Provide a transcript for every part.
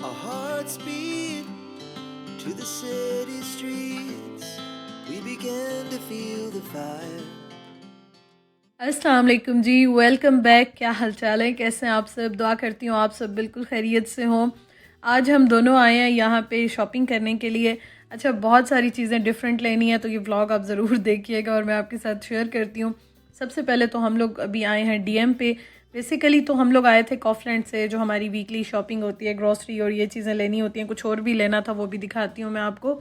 Our hearts beat to the city streets. We began to feel the fire. अस्सलाम वालेकुम जी, welcome back. क्या हाल चाल है, कैसे हैं आप सब? दुआ करती हूँ आप सब बिल्कुल खैरियत से हों। आज हम दोनों आए हैं यहाँ पे शॉपिंग करने के लिए। अच्छा, बहुत सारी चीज़ें डिफरेंट लेनी है तो ये व्लॉग आप ज़रूर देखिएगा और मैं आपके साथ शेयर करती हूँ। सबसे पहले तो हम लोग अभी आए हैं डीएम पे। बेसिकली तो हम लोग आए थे कॉफलैंड से, जो हमारी वीकली शॉपिंग होती है, ग्रॉसरी और ये चीज़ें लेनी होती हैं। कुछ और भी लेना था, वो भी दिखाती हूँ मैं आपको।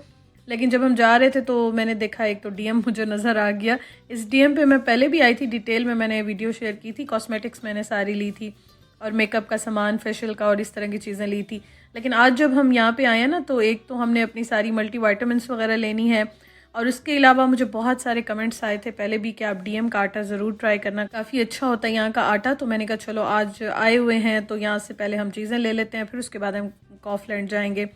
लेकिन जब हम जा रहे थे तो मैंने देखा एक तो डीएम मुझे नज़र आ गया। इस डीएम पे मैं पहले भी आई थी, डिटेल में मैंने वीडियो शेयर की थी। कॉस्मेटिक्स मैंने सारी ली थी और मेकअप का सामान, फेशियल का और इस तरह की चीज़ें ली थी। लेकिन आज जब हम यहाँ पे आए हैं ना, तो एक तो हमने अपनी सारी मल्टीविटामिन्स वगैरह लेनी है और उसके अलावा मुझे बहुत सारे कमेंट्स आए थे पहले भी कि आप डीएम का आटा ज़रूर ट्राई करना, काफ़ी अच्छा होता है यहाँ का आटा। तो मैंने कहा चलो आज आए हुए हैं तो यहाँ से पहले हम चीज़ें ले लेते हैं, फिर उसके बाद हम कॉफलैंड जाएंगे।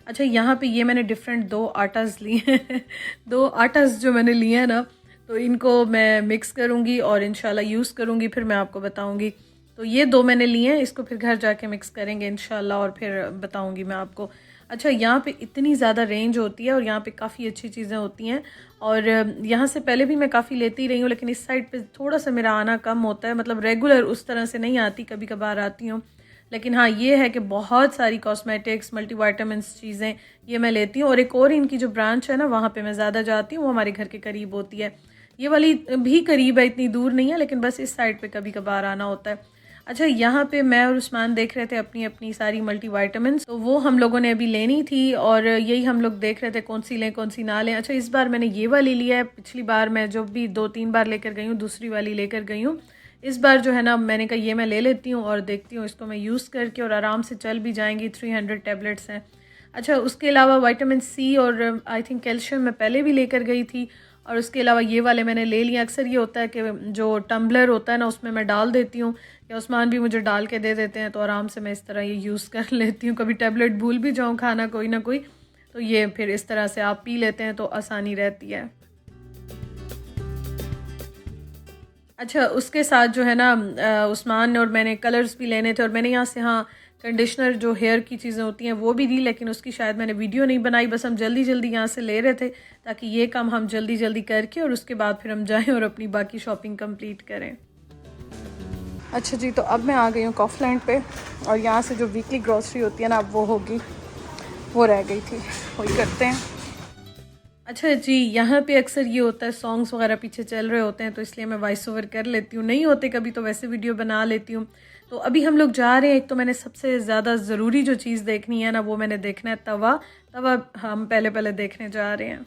अच्छा, यहाँ पे ये मैंने डिफरेंट दो आटाज लिए हैं दो आटाज जो मैंने लिए हैं ना, तो इनको मैं मिक्स करूँगी और इंशाल्लाह यूज़ करूँगी, फिर मैं आपको बताऊँगी। तो ये दो मैंने लिए हैं, इसको फिर घर जाके मिक्स करेंगे इंशाल्लाह और फिर बताऊँगी मैं आपको। अच्छा, यहाँ पे इतनी ज़्यादा रेंज होती है और यहाँ पे काफ़ी अच्छी चीज़ें होती हैं और यहाँ से पहले भी मैं काफ़ी लेती रही हूँ, लेकिन इस साइड पे थोड़ा सा मेरा आना कम होता है। मतलब रेगुलर उस तरह से नहीं आती, कभी कभार आती हूँ। लेकिन हाँ, ये है कि बहुत सारी कॉस्मेटिक्स, मल्टीविटामिन्स चीज़ें ये मैं लेती हूँ। और एक और इनकी जो ब्रांच है ना, वहाँ पे मैं ज़्यादा जाती हूँ, वो हमारे घर के करीब होती है। ये वाली भी करीब है, इतनी दूर नहीं है, लेकिन बस इस साइड पे कभी कभार आना होता है। अच्छा, यहाँ पे मैं और उस्मान देख रहे थे अपनी अपनी सारी मल्टीविटामिन्स, तो वो हम लोगों ने अभी लेनी थी और यही हम लोग देख रहे थे कौन सी लें कौन सी ना लें। अच्छा, इस बार मैंने ये वाली लिया है, पिछली बार मैं जो भी 2-3 बार लेकर गई हूँ दूसरी वाली लेकर गई हूँ। इस बार जो है ना, मैंने कहा ये मैं ले लेती हूँ और देखती हूँ इसको मैं यूज़ करके, और आराम से चल भी जाएंगी। 300 टैबलेट्स हैं। अच्छा, उसके अलावा विटामिन सी और आई थिंक कैल्शियम मैं पहले भी लेकर गई थी और उसके अलावा ये वाले मैंने ले लिए। अक्सर ये होता है कि जो टम्बलर होता है ना, उसमें मैं डाल देती हूँ या उस्मान भी मुझे डाल के दे देते हैं, तो आराम से मैं इस तरह ये यूज़ कर लेती हूँ। कभी टैबलेट भूल भी जाऊँ खाना कोई ना कोई, तो ये फिर इस तरह से आप पी लेते हैं तो आसानी रहती है। अच्छा, उसके साथ जो है ना, उस्मान और मैंने कलर्स भी लेने थे और मैंने यहाँ से, हाँ, कंडीशनर जो हेयर की चीज़ें होती हैं वो भी दी, लेकिन उसकी शायद मैंने वीडियो नहीं बनाई। बस हम जल्दी जल्दी यहाँ से ले रहे थे ताकि ये काम हम जल्दी जल्दी करके और उसके बाद फिर हम जाएं और अपनी बाकी शॉपिंग कंप्लीट करें। अच्छा जी, तो अब मैं आ गई हूँ कॉफलैंड पे और यहाँ से जो वीकली ग्रॉसरी होती है ना, अब वो होगी, वो रह गई थी, वही करते हैं। अच्छा जी, यहाँ पे अक्सर ये होता है सॉन्ग्स वगैरह पीछे चल रहे होते हैं, तो इसलिए मैं वॉइस ओवर कर लेती हूँ। नहीं होते कभी तो वैसे वीडियो बना लेती हूँ। तो अभी हम लोग जा रहे हैं। एक तो मैंने सबसे ज़्यादा ज़रूरी जो चीज़ देखनी है ना, वो मैंने देखना है तवा। तवा हम पहले पहले देखने जा रहे हैं।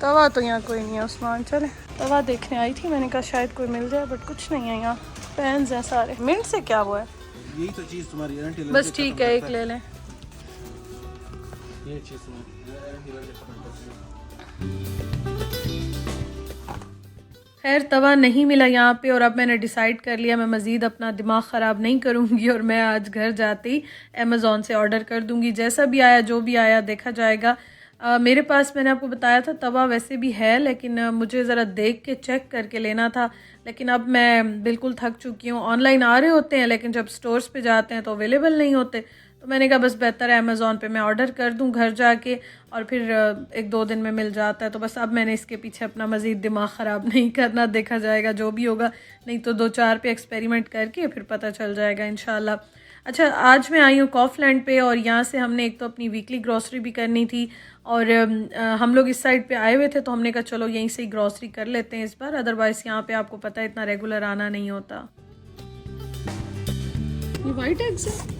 तवा तो यहाँ कोई नहीं है उस्मान, चले। तवा देखने आई थी, मैंने कहा शायद कोई मिल जाए, बट कुछ नहीं है यहाँ। पैन्स हैं सारे। मिनट से क्या हुआ है? यही तो चीज़ तुम्हारी गारंटी लग बस ठीक है, एक ले लें। ये चीज़ तुम्हारी। खैर, तवा नहीं मिला यहाँ पे और अब मैंने डिसाइड कर लिया मैं मज़ीद अपना दिमाग ख़राब नहीं करूँगी और मैं आज घर जाते ही अमेज़ॉन से ऑर्डर कर दूँगी। जैसा भी आया, जो भी आया, देखा जाएगा। मेरे पास, मैंने आपको बताया था, तवा वैसे भी है, लेकिन मुझे ज़रा देख के चेक करके लेना था। लेकिन अब मैं बिल्कुल थक चुकी हूँ। ऑनलाइन आ रहे होते हैं लेकिन जब स्टोर्स पे जाते हैं तो अवेलेबल नहीं होते। तो मैंने कहा बस बेहतर है अमेज़ॉन पे मैं ऑर्डर कर दूं घर जाके, और फिर 1-2 दिन में मिल जाता है। तो बस अब मैंने इसके पीछे अपना मज़ीद दिमाग ख़राब नहीं करना, देखा जाएगा जो भी होगा। नहीं तो 2-4 पे एक्सपेरिमेंट करके फिर पता चल जाएगा इंशाल्लाह। अच्छा, आज मैं आई हूँ कॉफलैंड पे और यहाँ से हमने एक तो अपनी वीकली ग्रॉसरी भी करनी थी और हम लोग इस साइड पे आए हुए थे, तो हमने कहा चलो यहीं से ही ग्रॉसरी कर लेते हैं इस बार। अदरवाइज़ यहाँ पे आपको पता है इतना रेगुलर आना नहीं होता। ये वाइट एग्स है?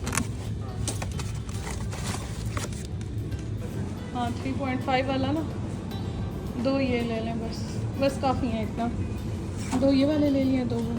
हाँ, 3.5 वाला ना, 2 ये ले लें बस। बस काफ़ी है इतना। 2 ये वाले ले लिए, 2 वो।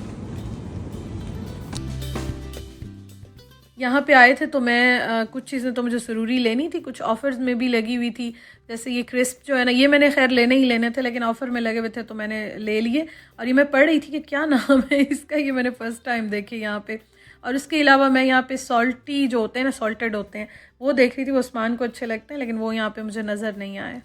यहाँ पे आए थे तो मैं कुछ चीज़ें तो मुझे ज़रूरी लेनी थी, कुछ ऑफ़र्स में भी लगी हुई थी। जैसे ये क्रिस्प जो है ना, ये मैंने खैर लेने ही लेने थे, लेकिन ऑफ़र में लगे हुए थे तो मैंने ले लिए। और ये मैं पढ़ रही थी कि क्या नाम है इसका, ये मैंने फ़र्स्ट टाइम देखे यहाँ पे। और उसके अलावा मैं यहाँ पे सॉल्टी जो होते हैं ना, सॉल्टेड होते हैं, वो देख रही थी। वो उस्मान को अच्छे लगते हैं लेकिन वो यहाँ पे मुझे नज़र नहीं आए।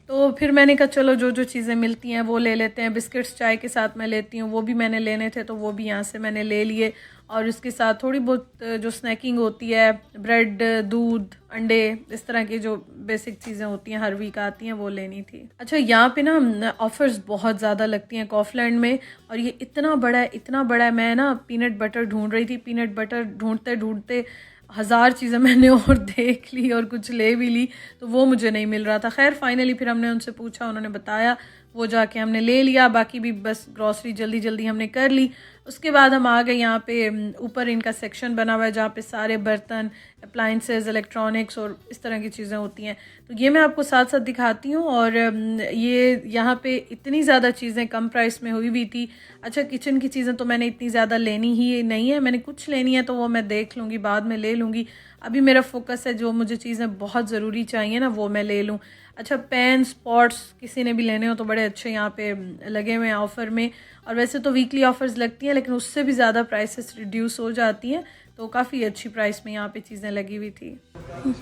तो फिर मैंने कहा चलो जो जो चीज़ें मिलती हैं वो ले लेते हैं। बिस्किट्स चाय के साथ मैं लेती हूँ, वो भी मैंने लेने थे तो वो भी यहाँ से मैंने ले लिए। और उसके साथ थोड़ी बहुत जो स्नैकिंग होती है, ब्रेड, दूध, अंडे, इस तरह की जो बेसिक चीज़ें होती हैं हर वीक आती हैं वो लेनी थी। अच्छा, यहाँ पे ना ऑफ़र्स बहुत ज़्यादा लगती हैं कॉफलैंड में, और ये इतना बड़ा है, इतना बड़ा है। मैं ना पीनट बटर ढूंढ रही थी, पीनट बटर ढूंढते ढूंढते हज़ार चीज़ें मैंने और देख ली और कुछ ले भी ली, तो वो मुझे नहीं मिल रहा था। खैर फाइनली फिर हमने उनसे पूछा, उन्होंने बताया, वो जाके हमने ले लिया। बाकी भी बस ग्रॉसरी जल्दी जल्दी हमने कर ली। उसके बाद हम आ गए यहाँ पे, ऊपर इनका सेक्शन बना हुआ है जहाँ पे सारे बर्तन, अप्लाइंसेस, इलेक्ट्रॉनिक्स और इस तरह की चीज़ें होती हैं। तो ये मैं आपको साथ साथ दिखाती हूँ। और ये यहाँ पे इतनी ज़्यादा चीज़ें कम प्राइस में हुई हुई थी। अच्छा, किचन की चीज़ें तो मैंने इतनी ज़्यादा लेनी ही नहीं है, मैंने कुछ लेनी है तो वो मैं देख लूँगी, बाद में ले लूँगी। अभी मेरा फोकस है जो मुझे चीज़ें बहुत ज़रूरी चाहिए ना वो मैं ले लूँ। अच्छा, पैन्स, पॉट्स किसी ने भी लेने हो तो बड़े अच्छे यहाँ पे लगे हुए हैं ऑफ़र में। और वैसे तो वीकली ऑफ़र्स लगती हैं लेकिन उससे भी ज़्यादा प्राइसेस रिड्यूस हो जाती हैं, तो काफ़ी अच्छी प्राइस में यहाँ पे चीज़ें लगी हुई थी।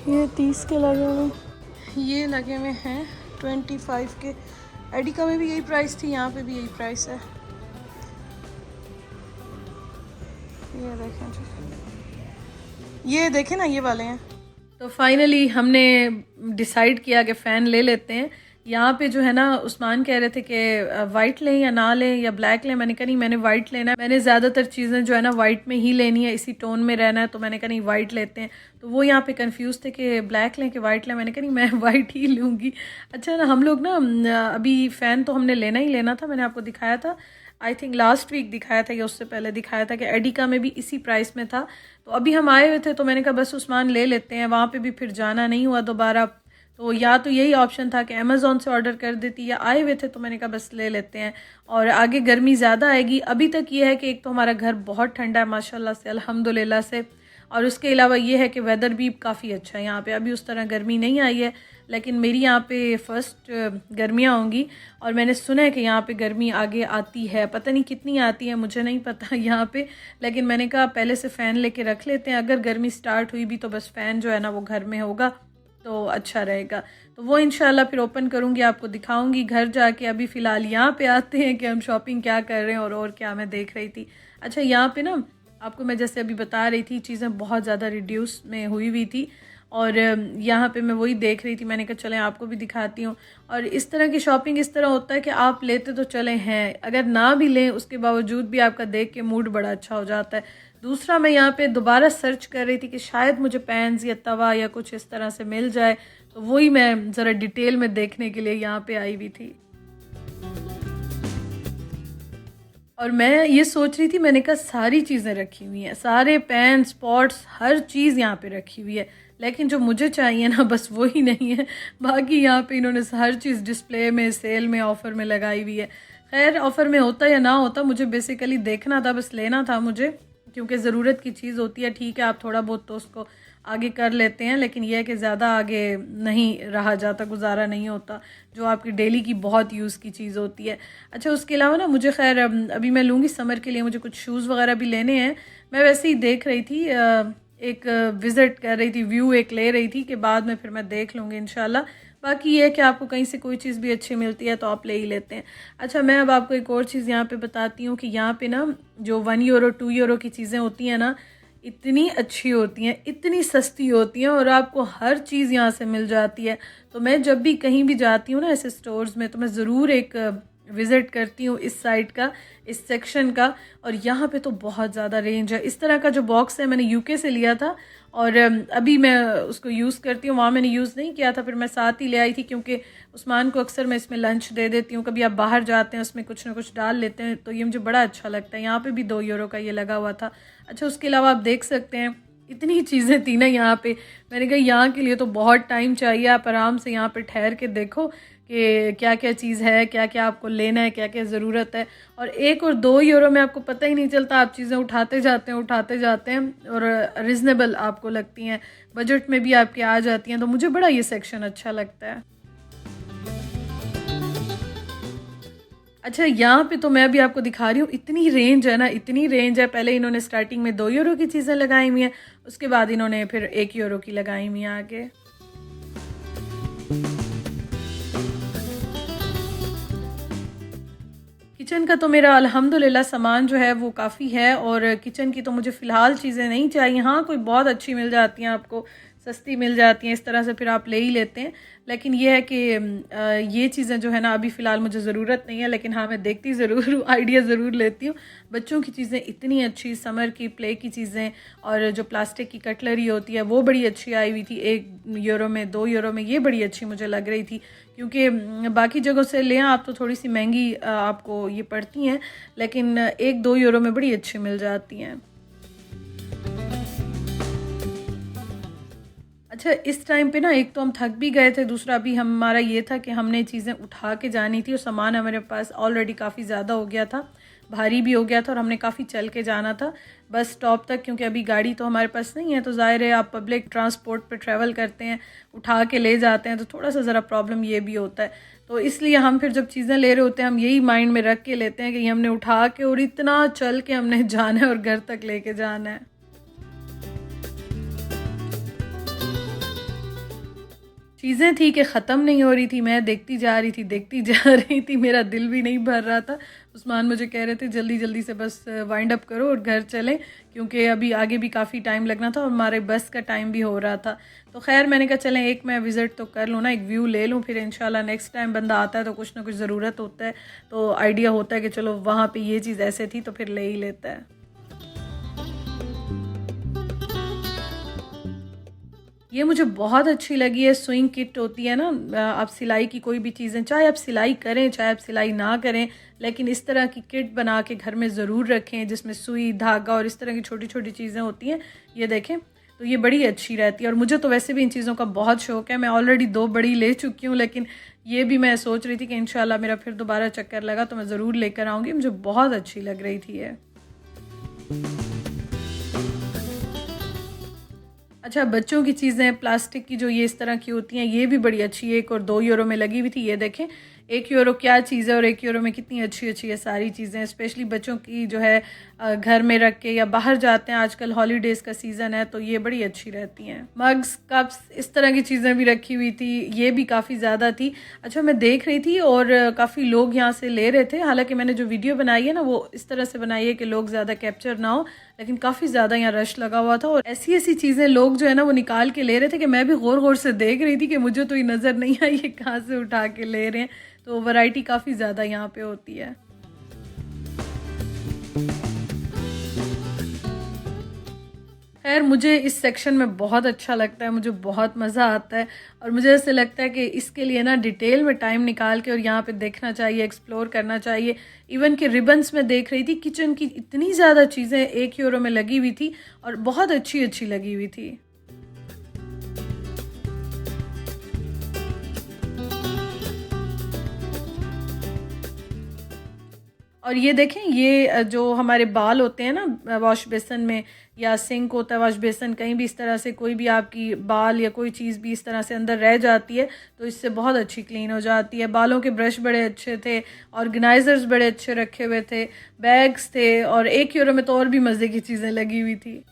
ये 30 के लगे हुए, ये लगे हुए हैं 25 के। एडिका में भी यही प्राइस थी, यहाँ पे भी यही प्राइस है। ये देखें जी, ये देखें ना, ये वाले हैं। तो फाइनली हमने डिसाइड किया कि फ़ैन ले लेते हैं। यहाँ पे जो है ना, उस्मान कह रहे थे कि वाइट लें या ना लें या ब्लैक लें। मैंने कहा नहीं, मैंने वाइट लेना है, मैंने ज़्यादातर चीज़ें जो है ना वाइट में ही लेनी है, इसी टोन में रहना है, तो मैंने कहा नहीं वाइट लेते हैं। तो वो यहाँ पे कंफ्यूज थे कि ब्लैक लें कि वाइट लें। मैंने कहा नहीं, मैं वाइट ही लूँगी। अच्छा ना, हम लोग ना अभी फ़ैन तो हमने लेना ही लेना था, मैंने आपको दिखाया था, आई थिंक लास्ट वीक दिखाया था या उससे पहले दिखाया था कि एडिका में भी इसी प्राइस में था। तो अभी हम आए हुए थे तो मैंने कहा बस उस्मान ले लेते हैं, वहाँ पे भी फिर जाना नहीं हुआ दोबारा। तो या तो यही ऑप्शन था कि अमेज़ॉन से ऑर्डर कर देती, या आए हुए थे तो मैंने कहा बस ले लेते हैं। और आगे गर्मी ज़्यादा आएगी। अभी तक ये है कि एक तो हमारा घर बहुत ठंडा है माशाल्लाह से, अल्हम्दुलिल्लाह से, और उसके अलावा ये है कि वेदर भी काफ़ी अच्छा है यहाँ पे। अभी उस तरह गर्मी नहीं आई है, लेकिन मेरी यहाँ पे फर्स्ट गर्मियाँ होंगी और मैंने सुना है कि यहाँ पे गर्मी आगे आती है। पता नहीं कितनी आती है, मुझे नहीं पता यहाँ पे, लेकिन मैंने कहा पहले से फ़ैन लेके रख लेते हैं। अगर गर्मी स्टार्ट हुई भी तो बस फ़ैन जो है ना वो घर में होगा तो अच्छा रहेगा। तो वो इंशाल्लाह फिर ओपन करूँगी, आपको दिखाऊँगी घर जाके। अभी फ़िलहाल यहाँ पे आते हैं कि हम शॉपिंग क्या कर रहे हैं और क्या मैं देख रही थी। अच्छा, यहाँ पे ना आपको मैं जैसे अभी बता रही थी, चीज़ें बहुत ज़्यादा रिड्यूस में हुई हुई थी, और यहाँ पे मैं वही देख रही थी। मैंने कहा चलें आपको भी दिखाती हूँ। और इस तरह की शॉपिंग इस तरह होता है कि आप लेते तो चले हैं, अगर ना भी लें उसके बावजूद भी आपका देख के मूड बड़ा अच्छा हो जाता है। दूसरा, मैं यहाँ पे दोबारा सर्च कर रही थी कि शायद मुझे पैन्स या तवा या कुछ इस तरह से मिल जाए, तो वही मैं ज़रा डिटेल में देखने के लिए यहाँ पे आई हुई थी। और मैं ये सोच रही थी, मैंने कहा सारी चीज़ें रखी हुई हैं, सारे पैन, स्पॉट्स, हर चीज़ यहाँ पे रखी हुई है, लेकिन जो मुझे चाहिए ना बस वही नहीं है। बाकी यहाँ पे इन्होंने हर चीज़ डिस्प्ले में, सेल में, ऑफ़र में लगाई हुई है। खैर ऑफ़र में होता या ना होता, मुझे बेसिकली देखना था, बस लेना था मुझे, क्योंकि ज़रूरत की चीज़ होती है। ठीक है, आप थोड़ा बहुत तो उसको आगे कर लेते हैं, लेकिन यह है कि ज़्यादा आगे नहीं रहा जाता, गुजारा नहीं होता, जो आपकी डेली की बहुत यूज़ की चीज़ होती है। अच्छा, उसके अलावा ना मुझे खैर अभी मैं लूँगी समर के लिए, मुझे कुछ शूज़ वगैरह भी लेने हैं। मैं वैसे ही देख रही थी, एक विज़िट कर रही थी, व्यू एक ले रही थी कि बाद में फिर मैं देख लूँगी इंशाल्लाह। बाकी ये है कि आपको कहीं से कोई चीज़ भी अच्छी मिलती है तो आप ले ही लेते हैं। अच्छा, मैं अब आपको एक और चीज़ यहाँ पे बताती हूँ कि यहाँ पे ना जो 1 यूरो 2 यूरो की चीज़ें होती हैं ना, इतनी अच्छी होती हैं, इतनी सस्ती होती हैं, और आपको हर चीज़ यहाँ से मिल जाती है। तो मैं जब भी कहीं भी जाती हूँ ना ऐसे स्टोर्स में, तो मैं ज़रूर एक विज़िट करती हूँ इस साइड का, इस सेक्शन का। और यहाँ पे तो बहुत ज़्यादा रेंज है। इस तरह का जो बॉक्स है मैंने यूके से लिया था, और अभी मैं उसको यूज़ करती हूँ। वहाँ मैंने यूज़ नहीं किया था, फिर मैं साथ ही ले आई थी, क्योंकि उस्मान को अक्सर मैं इसमें लंच दे देती हूँ। कभी आप बाहर जाते हैं उसमें कुछ ना कुछ डाल लेते हैं, तो ये मुझे बड़ा अच्छा लगता है। यहाँ पे भी 2 यूरो का ये लगा हुआ था। अच्छा, उसके अलावा आप देख सकते हैं इतनी चीज़ें थी ना यहाँ पे। मैंने कहा यहाँ के लिए तो बहुत टाइम चाहिए, आप आराम से यहाँ पे ठहर के देखो कि क्या क्या चीज़ है, क्या क्या आपको लेना है, क्या क्या ज़रूरत है। और 1 और 2 यूरो में आपको पता ही नहीं चलता, आप चीज़ें उठाते जाते हैं और रिजनेबल आपको लगती हैं, बजट में भी आपके आ जाती हैं। तो मुझे बड़ा ये सेक्शन अच्छा लगता है। अच्छा, यहाँ पे तो मैं भी आपको दिखा रही हूँ, इतनी रेंज है ना, इतनी रेंज है। पहले इन्होंने स्टार्टिंग में 2 यूरो की चीज़ें लगाई हुई हैं, उसके बाद इन्होंने फिर 1 यूरो की लगाई हुई हैं आगे। किचन का तो मेरा अल्हम्दुलिल्लाह सामान जो है वो काफ़ी है, और किचन की तो मुझे फ़िलहाल चीज़ें नहीं चाहिए। हाँ, कोई बहुत अच्छी मिल जाती हैं आपको, सस्ती मिल जाती हैं, इस तरह से फिर आप ले ही लेते हैं। लेकिन ये है कि ये चीज़ें जो है ना अभी फ़िलहाल मुझे ज़रूरत नहीं है, लेकिन हाँ मैं देखती ज़रूर हूँ, आइडिया ज़रूर लेती हूँ। बच्चों की चीज़ें इतनी अच्छी, समर की प्ले की चीज़ें और जो प्लास्टिक की कटलरी होती है वो बड़ी अच्छी आई हुई थी। 1 यूरो में, 2 यूरो में, ये बड़ी अच्छी मुझे लग रही थी। क्योंकि बाकी जगहों से लें आप तो थोड़ी सी महंगी आपको ये पड़ती हैं, लेकिन 1-2 यूरो में बड़ी अच्छी मिल जाती हैं। अच्छा, इस टाइम पे ना एक तो हम थक भी गए थे, दूसरा भी हमारा ये था कि हमने चीज़ें उठा के जानी थी और सामान हमारे पास ऑलरेडी काफ़ी ज़्यादा हो गया था, भारी भी हो गया था, और हमने काफ़ी चल के जाना था बस स्टॉप तक, क्योंकि अभी गाड़ी तो हमारे पास नहीं है। तो ज़ाहिर है आप पब्लिक ट्रांसपोर्ट पे ट्रैवल करते हैं, उठा के ले जाते हैं, तो थोड़ा सा ज़रा प्रॉब्लम ये भी होता है। तो इसलिए हम फिर जब चीज़ें ले रहे होते हैं हम यही माइंड में रख के लेते हैं कि ये हमने उठा के और इतना चल के हमने जाना है और घर तक लेके जाना है। चीज़ें थी कि ख़त्म नहीं हो रही थी, मैं देखती जा रही थी, देखती जा रही थी, मेरा दिल भी नहीं भर रहा था। उस्मान मुझे कह रहे थे जल्दी जल्दी से बस वाइंड अप करो और घर चलें, क्योंकि अभी आगे भी काफ़ी टाइम लगना था और हमारे बस का टाइम भी हो रहा था। तो खैर मैंने कहा चलें एक मैं विज़िट तो कर लूँ ना, एक व्यू ले लूँ, फिर इंशाल्लाह नेक्स्ट टाइम बंदा आता है तो कुछ ना कुछ ज़रूरत होता है, तो आइडिया होता है कि चलो वहाँ पर ये चीज़ ऐसे थी तो फिर ले ही लेता है। ये मुझे बहुत अच्छी लगी है, स्विंग किट होती है ना, आप सिलाई की कोई भी चीज़ें, चाहे आप सिलाई करें चाहे आप सिलाई ना करें, लेकिन इस तरह की किट बना के घर में ज़रूर रखें जिसमें सुई, धागा और इस तरह की छोटी छोटी चीज़ें होती हैं। ये देखें, तो ये बड़ी अच्छी रहती है, और मुझे तो वैसे भी इन चीज़ों का बहुत शौक़ है। मैं ऑलरेडी 2 बड़ी ले चुकी हूँ, लेकिन ये भी मैं सोच रही थी कि इंशाल्लाह मेरा फिर दोबारा चक्कर लगा तो मैं ज़रूर लेकर आऊँगी। मुझे बहुत अच्छी लग रही थी ये। अच्छा, बच्चों की चीज़ें प्लास्टिक की जो ये इस तरह की होती हैं ये भी बड़ी अच्छी है, 1 और 2 यूरो में लगी हुई थी। ये देखें 1 यूरो क्या चीज़ है और 1 यूरो में कितनी अच्छी अच्छी है सारी चीज़ें, स्पेशली बच्चों की जो है घर में रख के या बाहर जाते हैं, आजकल हॉलीडेज़ का सीज़न है तो ये बड़ी अच्छी रहती हैं। मग्स, कप्स, इस तरह की चीज़ें भी रखी हुई थी, ये भी काफ़ी ज़्यादा थी। अच्छा, मैं देख रही थी और काफ़ी लोग यहाँ से ले रहे थे, हालांकि मैंने जो वीडियो बनाई है ना वो इस तरह से बनाई है कि लोग ज़्यादा कैप्चर ना हो, लेकिन काफ़ी ज़्यादा यहाँ रश लगा हुआ था और ऐसी ऐसी चीज़ें लोग जो है ना वो निकाल के ले रहे थे कि मैं भी गौर गौर से देख रही थी कि मुझे तो ये नज़र नहीं आई ये कहाँ से उठा के ले रहे हैं। तो वैरायटी काफ़ी ज़्यादा यहाँ पे होती है। खैर मुझे इस सेक्शन में बहुत अच्छा लगता है, मुझे बहुत मज़ा आता है और मुझे ऐसे लगता है कि इसके लिए ना डिटेल में टाइम निकाल के और यहाँ पे देखना चाहिए, एक्सप्लोर करना चाहिए। इवन कि रिबन्स में देख रही थी, किचन की इतनी ज़्यादा चीज़ें 1 यूरो में लगी हुई थी और बहुत अच्छी अच्छी लगी हुई थी। और ये देखें, ये जो हमारे बाल होते हैं ना वॉश बेसन में या सिंक होता है वॉश बेसन, कहीं भी इस तरह से कोई भी आपकी बाल या कोई चीज़ भी इस तरह से अंदर रह जाती है तो इससे बहुत अच्छी क्लीन हो जाती है। बालों के ब्रश बड़े अच्छे थे, ऑर्गेनाइजर्स बड़े अच्छे रखे हुए थे, बैग्स थे और 1 यूरो में तो और भी मज़े की चीज़ें लगी हुई थी।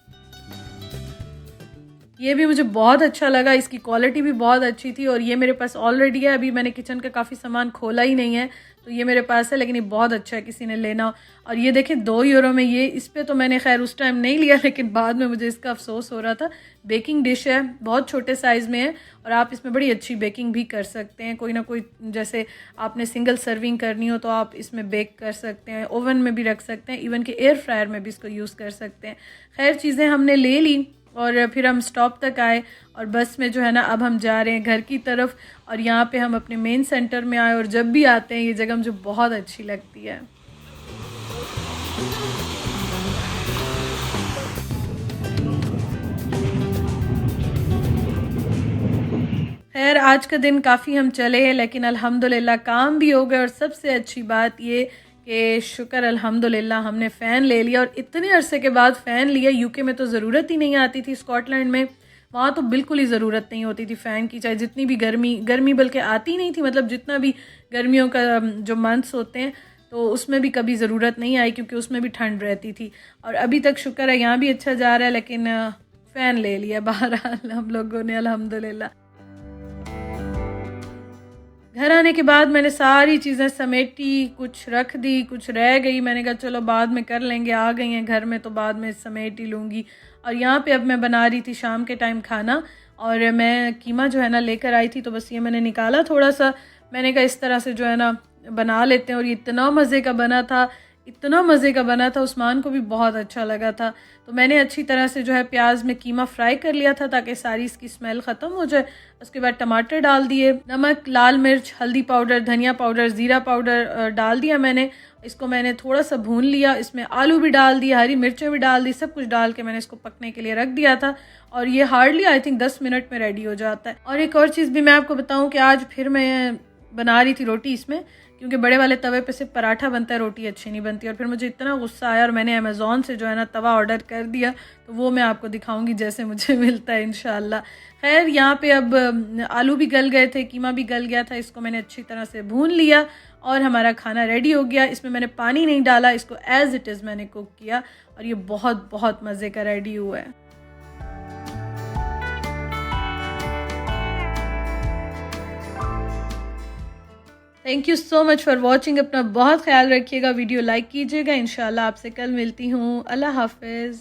ये भी मुझे बहुत अच्छा लगा, इसकी क्वालिटी भी बहुत अच्छी थी और ये मेरे पास ऑलरेडी है। अभी मैंने किचन का काफ़ी सामान खोला ही नहीं है तो ये मेरे पास है, लेकिन ये बहुत अच्छा है, किसी ने लेना हो। और ये देखें 2 यूरो में ये, इस पे तो मैंने खैर उस टाइम नहीं लिया लेकिन बाद में मुझे इसका अफसोस हो रहा था। बेकिंग डिश है, बहुत छोटे साइज़ में है और आप इसमें बड़ी अच्छी बेकिंग भी कर सकते हैं। कोई ना कोई, जैसे आपने सिंगल सर्विंग करनी हो तो आप इसमें बेक कर सकते हैं, ओवन में भी रख सकते हैं, इवन कि एयर फ्रायर में भी इसको यूज़ कर सकते हैं। खैर चीज़ें हमने ले ली और फिर हम स्टॉप तक आए और बस में जो है ना अब हम जा रहे हैं घर की तरफ और यहाँ पे हम अपने मेन सेंटर में आए और जब भी आते हैं ये जगह मुझे बहुत अच्छी लगती है। खैर आज का दिन काफ़ी हम चले हैं लेकिन अल्हम्दुलिल्लाह काम भी हो गए और सबसे अच्छी बात ये कि शुक्र अल्हम्दुलिल्लाह हमने फ़ैन ले लिया और इतने अरसे के बाद फ़ैन लिया। यूके में तो ज़रूरत ही नहीं आती थी, स्कॉटलैंड में वहाँ तो बिल्कुल ही ज़रूरत नहीं होती थी फ़ैन की, चाहे जितनी भी गर्मी बल्कि आती नहीं थी, मतलब जितना भी गर्मियों का जो मंथ्स होते हैं तो उसमें भी कभी ज़रूरत नहीं आई क्योंकि उसमें भी ठंड रहती थी। और अभी तक शुक्र है यहाँ भी अच्छा जा रहा है, लेकिन फ़ैन ले लिया बहरहाल हम लोगों ने अल्हम्दुलिल्लाह। घर आने के बाद मैंने सारी चीज़ें समेटी, कुछ रख दी, कुछ रह गई। मैंने कहा चलो बाद में कर लेंगे, आ गई हैं घर में तो बाद में समेट ही लूँगी। और यहाँ पे अब मैं बना रही थी शाम के टाइम खाना, और मैं कीमा जो है ना लेकर आई थी, तो बस ये मैंने निकाला थोड़ा सा। मैंने कहा इस तरह से जो है ना बना लेते हैं, और ये इतना मज़े का बना था, इतना मज़े का बना था, उस्मान को भी बहुत अच्छा लगा था। तो मैंने अच्छी तरह से जो है प्याज में कीमा फ्राई कर लिया था ताकि सारी इसकी स्मेल ख़त्म हो जाए। उसके बाद टमाटर डाल दिए, नमक, लाल मिर्च, हल्दी पाउडर, धनिया पाउडर, ज़ीरा पाउडर डाल दिया मैंने। इसको मैंने थोड़ा सा भून लिया, इसमें आलू भी डाल दिया, हरी मिर्चें भी डाल दी, सब कुछ डाल के मैंने इसको पकने के लिए रख दिया था। और ये हार्डली आई थिंक 10 मिनट में रेडी हो जाता है। और एक और चीज़ भी मैं आपको बताऊँ कि आज फिर मैं बना रही थी रोटी इसमें, क्योंकि बड़े वाले तवे पे सिर्फ पराठा बनता है, रोटी अच्छी नहीं बनती। और फिर मुझे इतना गुस्सा आया और मैंने अमेज़ॉन से जो है ना तवा ऑर्डर कर दिया, तो वो मैं आपको दिखाऊंगी जैसे मुझे मिलता है इंशाल्लाह। खैर यहाँ पे अब आलू भी गल गए थे, कीमा भी गल गया था, इसको मैंने अच्छी तरह से भून लिया और हमारा खाना रेडी हो गया। इसमें मैंने पानी नहीं डाला, इसको एज़ इट इज़ मैंने कुक किया, और ये बहुत बहुत मज़े का रेडी हुआ है। Thank you so much for watching. अपना बहुत ख्याल रखिएगा, वीडियो लाइक कीजिएगा। इंशाल्लाह आपसे कल मिलती हूँ। अल्लाह हाफिज़।